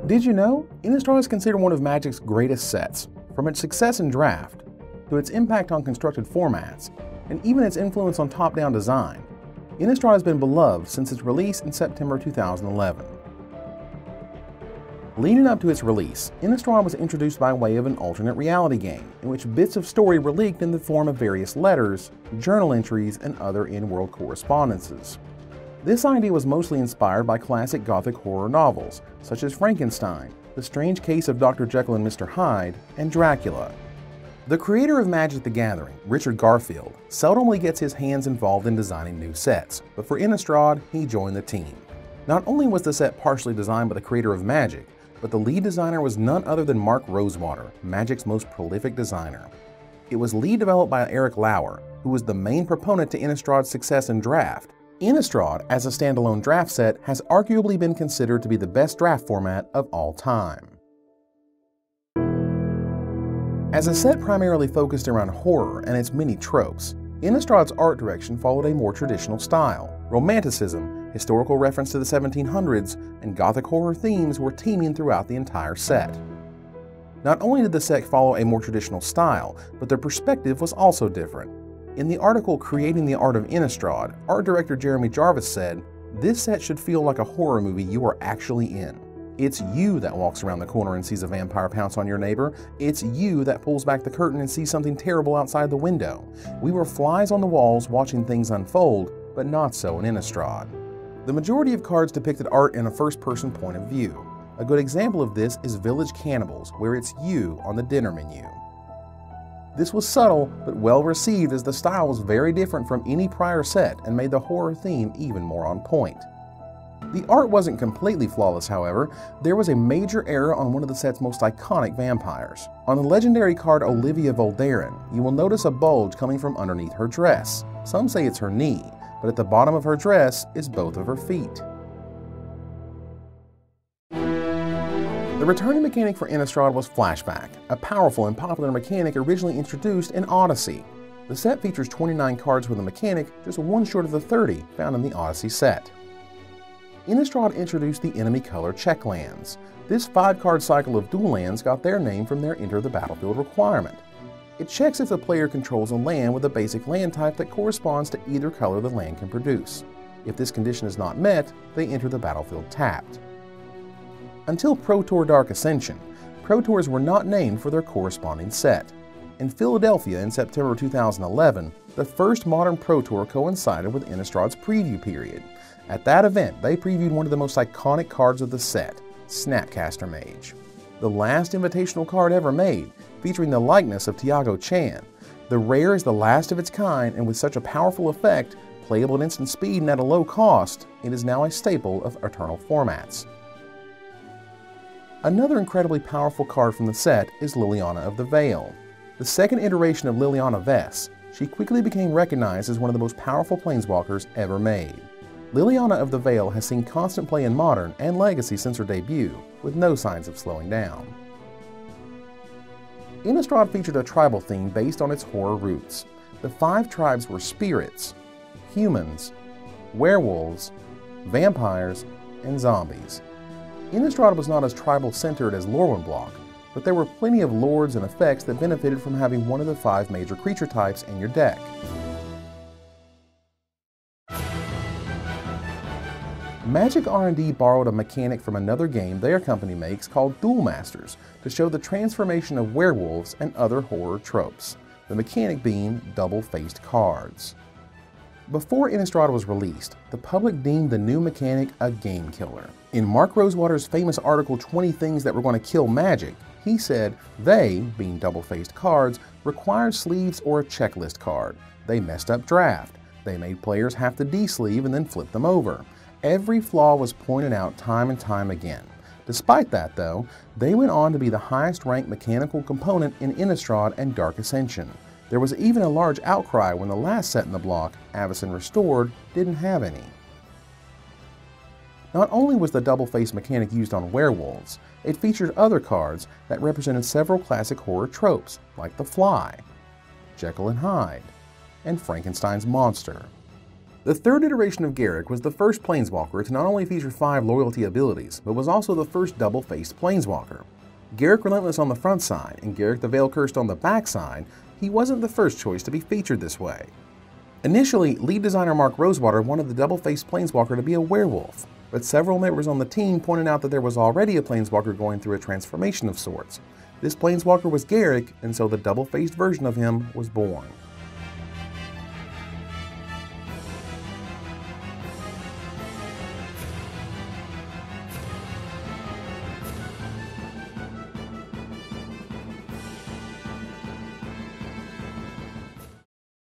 Did you know? Innistrad is considered one of Magic's greatest sets, from its success in Draft, to its impact on constructed formats, and even its influence on top-down design. Innistrad has been beloved since its release in September 2011. Leading up to its release, Innistrad was introduced by way of an alternate reality game, in which bits of story were leaked in the form of various letters, journal entries, and other in-world correspondences. This idea was mostly inspired by classic Gothic horror novels, such as Frankenstein, The Strange Case of Dr. Jekyll and Mr. Hyde, and Dracula. The creator of Magic the Gathering, Richard Garfield, seldomly gets his hands involved in designing new sets, but for Innistrad, he joined the team. Not only was the set partially designed by the creator of Magic, but the lead designer was none other than Mark Rosewater, Magic's most prolific designer. It was lead developed by Eric Lauer, who was the main proponent to Innistrad's success in Draft. Innistrad, as a standalone draft set, has arguably been considered to be the best draft format of all time. As a set primarily focused around horror and its many tropes, Innistrad's art direction followed a more traditional style. Romanticism, historical reference to the 1700s, and Gothic horror themes were teeming throughout the entire set. Not only did the set follow a more traditional style, but their perspective was also different. In the article Creating the Art of Innistrad, art director Jeremy Jarvis said, "This set should feel like a horror movie you are actually in. It's you that walks around the corner and sees a vampire pounce on your neighbor. It's you that pulls back the curtain and sees something terrible outside the window. We were flies on the walls watching things unfold, but not so in Innistrad." The majority of cards depicted art in a first-person point of view. A good example of this is Village Cannibals, where it's you on the dinner menu. This was subtle, but well received as the style was very different from any prior set and made the horror theme even more on point. The art wasn't completely flawless, however. There was a major error on one of the set's most iconic vampires. On the legendary card Olivia Voldaren, you will notice a bulge coming from underneath her dress. Some say it's her knee, but at the bottom of her dress is both of her feet. The returning mechanic for Innistrad was Flashback, a powerful and popular mechanic originally introduced in Odyssey. The set features 29 cards with the mechanic, just one short of the 30 found in the Odyssey set. Innistrad introduced the enemy color check lands. This 5-card cycle of dual lands got their name from their enter the battlefield requirement. It checks if the player controls a land with a basic land type that corresponds to either color the land can produce. If this condition is not met, they enter the battlefield tapped. Until Pro Tour Dark Ascension, Pro Tours were not named for their corresponding set. In Philadelphia in September 2011, the first modern Pro Tour coincided with Innistrad's preview period. At that event, they previewed one of the most iconic cards of the set, Snapcaster Mage. The last invitational card ever made, featuring the likeness of Tiago Chan. The rare is the last of its kind, and with such a powerful effect, playable at instant speed and at a low cost, it is now a staple of Eternal formats. Another incredibly powerful card from the set is Liliana of the Veil. The second iteration of Liliana Vess, she quickly became recognized as one of the most powerful planeswalkers ever made. Liliana of the Veil has seen constant play in Modern and Legacy since her debut, with no signs of slowing down. Innistrad featured a tribal theme based on its horror roots. The 5 tribes were spirits, humans, werewolves, vampires, and zombies. Innistrad was not as tribal-centered as Lorwynblock, but there were plenty of lords and effects that benefited from having one of the 5 major creature types in your deck. Magic R&D borrowed a mechanic from another game their company makes called Duel Masters to show the transformation of werewolves and other horror tropes, the mechanic being double-faced cards. Before Innistrad was released, the public deemed the new mechanic a game killer. In Mark Rosewater's famous article 20 Things That Were Going to Kill Magic, he said they, being double-faced cards, required sleeves or a checklist card. They messed up draft. They made players have to de-sleeve and then flip them over. Every flaw was pointed out time and time again. Despite that, though, they went on to be the highest-ranked mechanical component in Innistrad and Dark Ascension. There was even a large outcry when the last set in the block, Avacyn Restored, didn't have any. Not only was the double-face mechanic used on werewolves, it featured other cards that represented several classic horror tropes, like the Fly, Jekyll and Hyde, and Frankenstein's monster. The third iteration of Garruk was the first Planeswalker to not only feature 5 loyalty abilities, but was also the first double-faced Planeswalker. Garruk Relentless on the front side and Garruk the Veil Cursed on the back side, he wasn't the first choice to be featured this way. Initially, lead designer Mark Rosewater wanted the double-faced Planeswalker to be a werewolf, but several members on the team pointed out that there was already a Planeswalker going through a transformation of sorts. This Planeswalker was Garruk, and so the double-faced version of him was born.